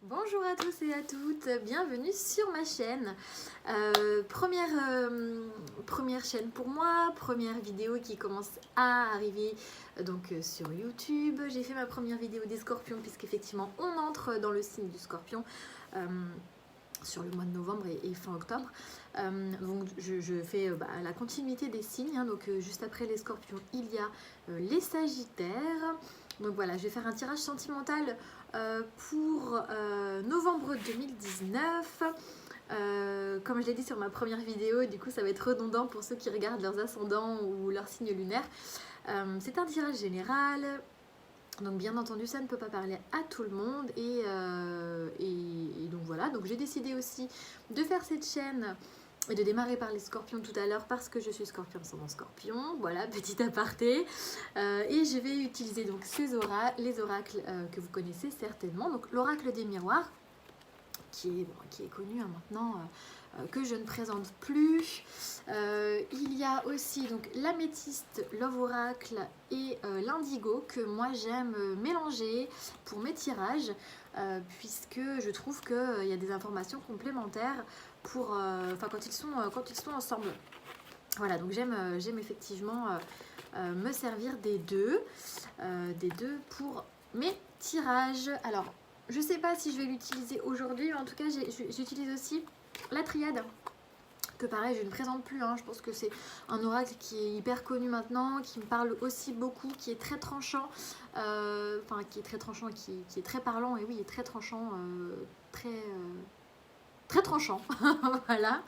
Bonjour à tous et à toutes, bienvenue sur ma chaîne. Première chaîne pour moi, première vidéo qui commence à arriver sur YouTube. J'ai fait ma première vidéo des scorpions puisqu'effectivement on entre dans le signe du scorpion sur le mois de novembre et fin octobre. Donc je fais la continuité des signes, juste après les scorpions il y a les sagittaires. Donc voilà, je vais faire un tirage sentimental pour novembre 2019. Comme je l'ai dit sur ma première vidéo, du coup ça va être redondant pour ceux qui regardent leurs ascendants ou leurs signes lunaires. C'est un tirage général, donc bien entendu ça ne peut pas parler à tout le monde et donc voilà, donc j'ai décidé aussi de faire cette chaîne et de démarrer par les scorpions tout à l'heure parce que je suis scorpion ascendant scorpion, voilà, petit aparté. Et je vais utiliser donc les oracles que vous connaissez certainement, donc l'oracle des miroirs qui est connu maintenant, que je ne présente plus. Il y a aussi donc l'améthyste, love oracle et l'indigo que moi j'aime mélanger pour mes tirages puisque je trouve qu'il y a des informations complémentaires pour, quand ils sont ensemble. Voilà, donc j'aime effectivement me servir des deux pour mes tirages. Alors, je sais pas si je vais l'utiliser aujourd'hui, mais en tout cas, j'utilise aussi la triade, que pareil, je ne présente plus. Je pense que c'est un oracle qui est hyper connu maintenant, qui me parle aussi beaucoup, qui est très tranchant, qui est très tranchant, qui est très parlant, et oui, il est très tranchant, très tranchant, voilà.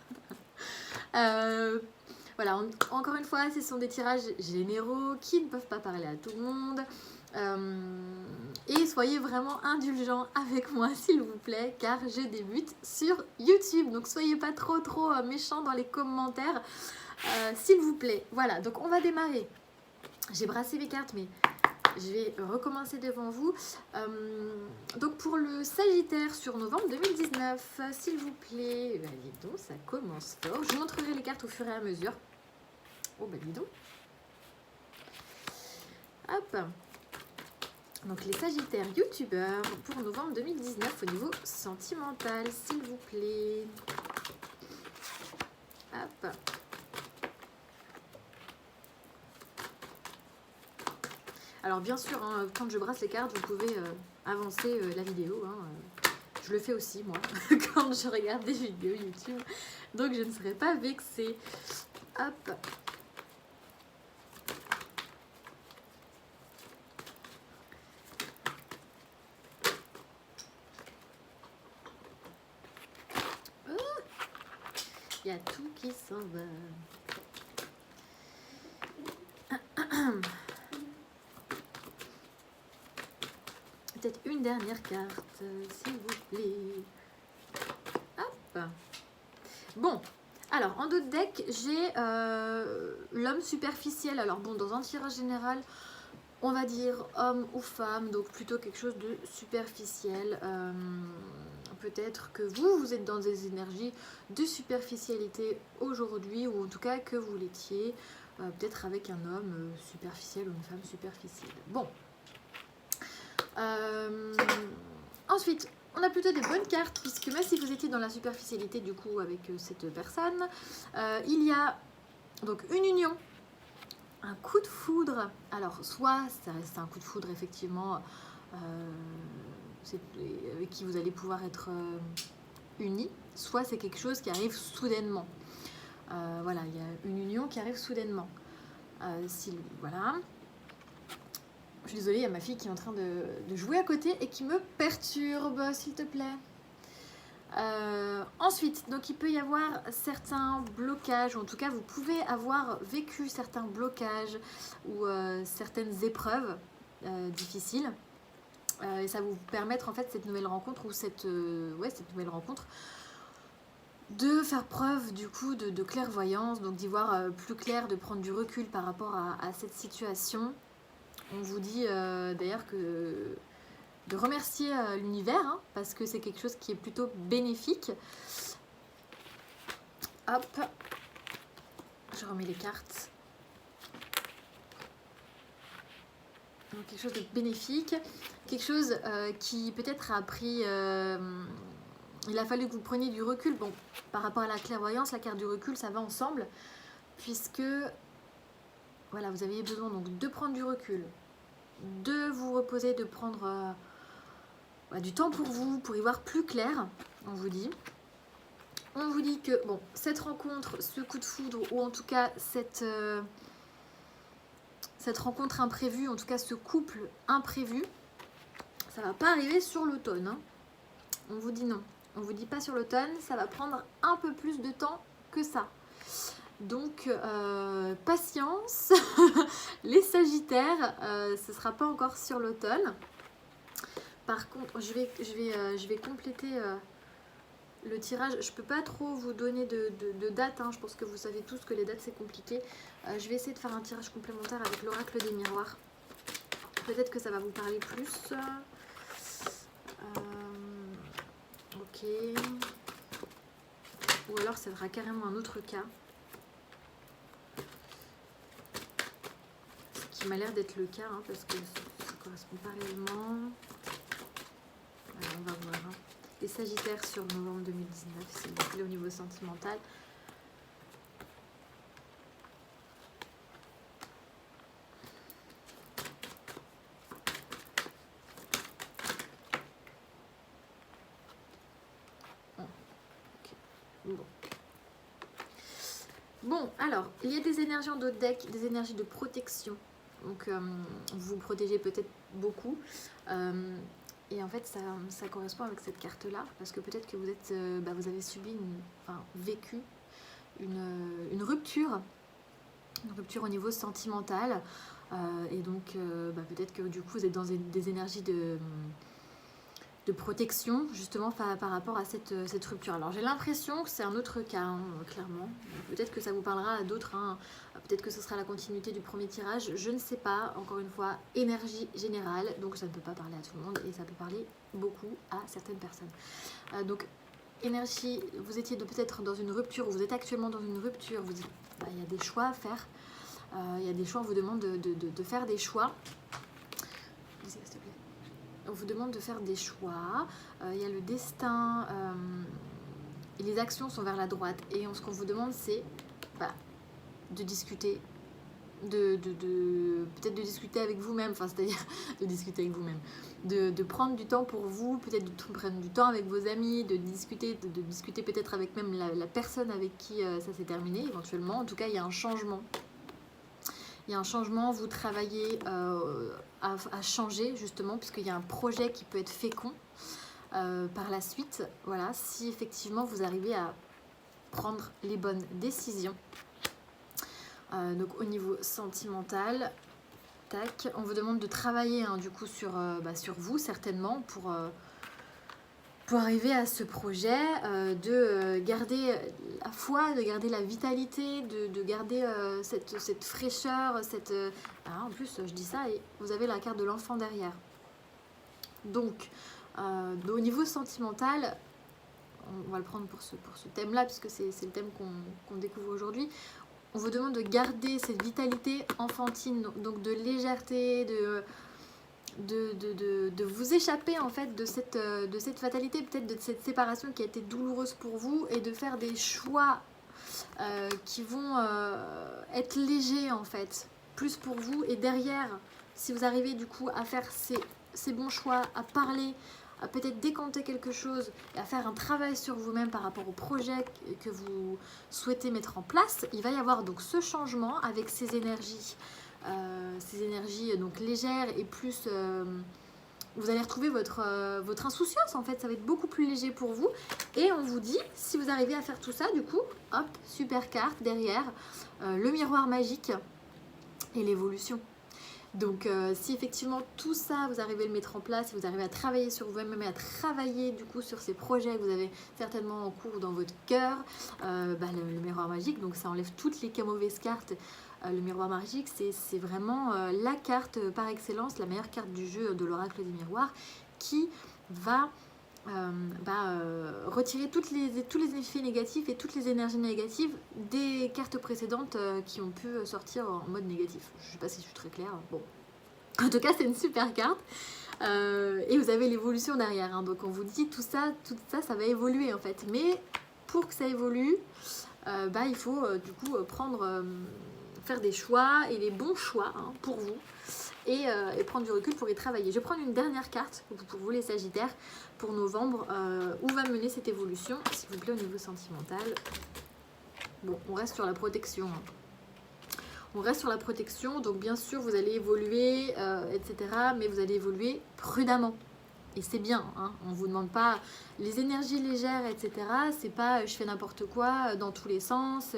Voilà, encore une fois, ce sont des tirages généraux qui ne peuvent pas parler à tout le monde. Et soyez vraiment indulgents avec moi s'il vous plaît, car je débute sur YouTube. Donc soyez pas trop méchants dans les commentaires, s'il vous plaît. Voilà, donc on va démarrer. J'ai brassé mes cartes, mais je vais recommencer devant vous. Donc pour le Sagittaire sur novembre 2019, s'il vous plaît, dis donc, ça commence fort. Je vous montrerai les cartes au fur et à mesure. Oh dis donc. Hop. Donc les Sagittaires youtubeurs pour novembre 2019 au niveau sentimental, s'il vous plaît. Hop. Alors bien sûr, quand je brasse les cartes, vous pouvez avancer la vidéo. Je le fais aussi moi, quand je regarde des vidéos YouTube. Donc je ne serai pas vexée. Hop. Il y a tout qui s'en va. Peut-être une dernière carte, s'il vous plaît. Hop. Bon, alors en d'autres decks, j'ai l'homme superficiel. Alors bon, dans un tirage général, on va dire homme ou femme, donc plutôt quelque chose de superficiel. Peut-être que vous êtes dans des énergies de superficialité aujourd'hui, ou en tout cas que vous l'étiez, peut-être avec un homme superficiel ou une femme superficielle. Bon. Ensuite, on a plutôt des bonnes cartes, puisque même si vous étiez dans la superficialité du coup avec cette personne, il y a donc une union, un coup de foudre. Alors soit ça reste un coup de foudre effectivement, avec qui vous allez pouvoir être unis, soit c'est quelque chose qui arrive soudainement. Voilà, il y a une union qui arrive soudainement. Voilà. Je suis désolée, il y a ma fille qui est en train de jouer à côté et qui me perturbe, s'il te plaît. Ensuite, donc il peut y avoir certains blocages, ou en tout cas vous pouvez avoir vécu certains blocages ou certaines épreuves difficiles. Et ça va vous permettre en fait cette nouvelle rencontre ou cette nouvelle rencontre de faire preuve du coup de clairvoyance, donc d'y voir plus clair, de prendre du recul par rapport à cette situation. On vous dit d'ailleurs que de remercier l'univers, parce que c'est quelque chose qui est plutôt bénéfique. Hop, je remets les cartes. Donc, quelque chose de bénéfique, quelque chose qui peut-être a pris... il a fallu que vous preniez du recul. Bon, par rapport à la clairvoyance, la carte du recul, ça va ensemble, puisque voilà, vous aviez besoin donc de prendre du recul, de vous reposer, de prendre du temps pour vous, pour y voir plus clair, on vous dit. On vous dit que bon, cette rencontre, ce coup de foudre, ou en tout cas cette rencontre imprévue, en tout cas ce couple imprévu, ça va pas arriver sur l'automne. Hein. On vous dit non. On vous dit pas sur l'automne, ça va prendre un peu plus de temps que ça. Donc patience, les Sagittaires, ce sera pas encore sur l'automne. Par contre, je vais compléter le tirage. Je peux pas trop vous donner de date. Hein. Je pense que vous savez tous que les dates c'est compliqué. Je vais essayer de faire un tirage complémentaire avec l'oracle des miroirs. Peut-être que ça va vous parler plus. Ok. Ou alors ça sera carrément un autre cas. Ce qui m'a l'air d'être le cas, hein, parce que ça ne correspond pas réellement. Alors, on va voir. Hein. Les Sagittaires sur novembre 2019, s'il vous plaît, au niveau sentimental. Bon, alors, il y a des énergies en d'autres decks, des énergies de protection. Donc, vous vous protégez peut-être beaucoup. Et en fait, ça correspond avec cette carte-là. Parce que peut-être que vous êtes, vous avez subi, vécu une rupture. Une rupture au niveau sentimental. Et donc, peut-être que du coup, vous êtes dans des énergies de protection justement par rapport à cette rupture. Alors j'ai l'impression que c'est un autre cas, hein, clairement. Peut-être que ça vous parlera à d'autres, hein. Peut-être que ce sera la continuité du premier tirage, je ne sais pas. Encore une fois, énergie générale, donc ça ne peut pas parler à tout le monde et ça peut parler beaucoup à certaines personnes. Donc énergie, vous étiez peut-être dans une rupture, ou vous êtes actuellement dans une rupture, vous dites, il y a des choix à faire, il y a des choix, on vous demande de faire des choix. On vous demande de faire des choix, il y a le destin, et les actions sont vers la droite. Et ce qu'on vous demande, c'est de discuter, peut-être de discuter avec vous-même, c'est-à-dire de discuter avec vous-même, de prendre du temps pour vous, peut-être de prendre du temps avec vos amis, de discuter peut-être avec même la personne avec qui ça s'est terminé, éventuellement. En tout cas, il y a un changement. Il y a un changement, vous travaillez à changer justement, puisqu'il y a un projet qui peut être fécond par la suite. Voilà, si effectivement vous arrivez à prendre les bonnes décisions. Donc au niveau sentimental, tac, on vous demande de travailler du coup sur vous certainement pour arriver à ce projet, de garder la foi, de garder la vitalité, de garder cette fraîcheur, en plus, je dis ça et vous avez la carte de l'enfant derrière. Donc, au niveau sentimental, on va le prendre pour ce thème-là, puisque c'est le thème qu'on découvre aujourd'hui. On vous demande de garder cette vitalité enfantine, donc de légèreté, de vous échapper en fait de cette fatalité, peut-être de cette séparation qui a été douloureuse pour vous, et de faire des choix qui vont être légers en fait, plus pour vous. Et derrière, si vous arrivez du coup à faire ces bons choix, à parler, à peut-être décanter quelque chose, et à faire un travail sur vous-même par rapport au projet que vous souhaitez mettre en place, il va y avoir donc ce changement avec ces énergies donc légères, et plus vous allez retrouver votre insouciance en fait, ça va être beaucoup plus léger pour vous. Et on vous dit, si vous arrivez à faire tout ça, du coup, hop, super carte derrière, le miroir magique et l'évolution. Donc si effectivement tout ça, vous arrivez à le mettre en place, si vous arrivez à travailler sur vous-même et à travailler du coup sur ces projets que vous avez certainement en cours dans votre cœur, le miroir magique, donc ça enlève toutes les mauvaises cartes. Le miroir magique, c'est vraiment la carte par excellence, la meilleure carte du jeu de l'oracle des miroirs, qui va retirer tous les effets négatifs et toutes les énergies négatives des cartes précédentes qui ont pu sortir en mode négatif. Je ne sais pas si je suis très claire. Bon. En tout cas, c'est une super carte. Et vous avez l'évolution derrière. Hein. Donc on vous dit tout ça, ça va évoluer en fait. Mais pour que ça évolue, il faut du coup faire des choix et les bons choix hein, pour vous. Et prendre du recul pour y travailler. Je vais prendre une dernière carte pour vous les Sagittaires pour novembre. Où va mener cette évolution, s'il vous plaît, au niveau sentimental. Bon, on reste sur la protection. Hein. On reste sur la protection, donc bien sûr vous allez évoluer, etc. Mais vous allez évoluer prudemment. Et c'est bien, hein. On ne vous demande pas les énergies légères, etc. C'est pas je fais n'importe quoi dans tous les sens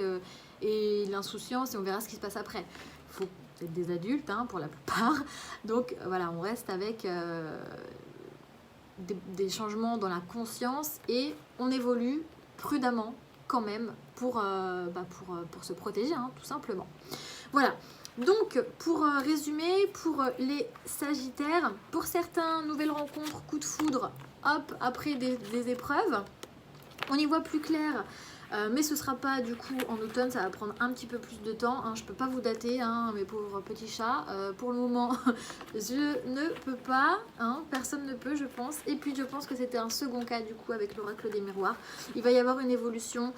et l'insouciance et on verra ce qui se passe après. Il faut être des adultes hein, pour la plupart. Donc voilà, on reste avec des changements dans la conscience et on évolue prudemment quand même pour se protéger, hein, tout simplement. Voilà, donc pour résumer, pour les Sagittaires, pour certains, nouvelles rencontres, coup de foudre, hop, après des épreuves, on y voit plus clair. Mais ce sera pas du coup en automne, ça va prendre un petit peu plus de temps. Hein. Je peux pas vous dater, hein, mes pauvres petits chats. Pour le moment, je ne peux pas. Hein, personne ne peut, je pense. Et puis je pense que c'était un second cas du coup avec l'oracle des miroirs. Il va y avoir une évolution.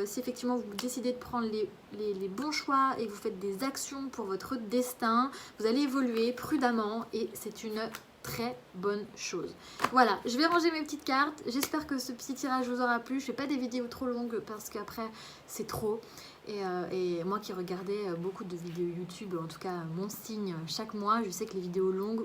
Si effectivement vous décidez de prendre les bons choix et que vous faites des actions pour votre destin, vous allez évoluer prudemment et c'est une très bonne chose. Voilà, je vais ranger mes petites cartes. J'espère que ce petit tirage vous aura plu. Je fais pas des vidéos trop longues parce qu'après c'est trop. Et moi qui regardais beaucoup de vidéos YouTube, en tout cas mon signe chaque mois, je sais que les vidéos longues,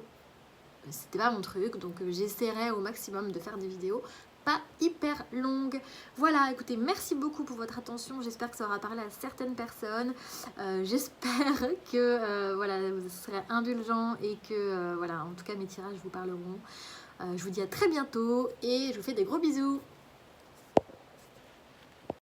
c'était pas mon truc. Donc j'essaierai au maximum de faire des vidéos pas hyper longue. Voilà, écoutez, merci beaucoup pour votre attention. J'espère que ça aura parlé à certaines personnes. J'espère que voilà, vous serez indulgents et que voilà, en tout cas mes tirages vous parleront. Je vous dis à très bientôt et je vous fais des gros bisous.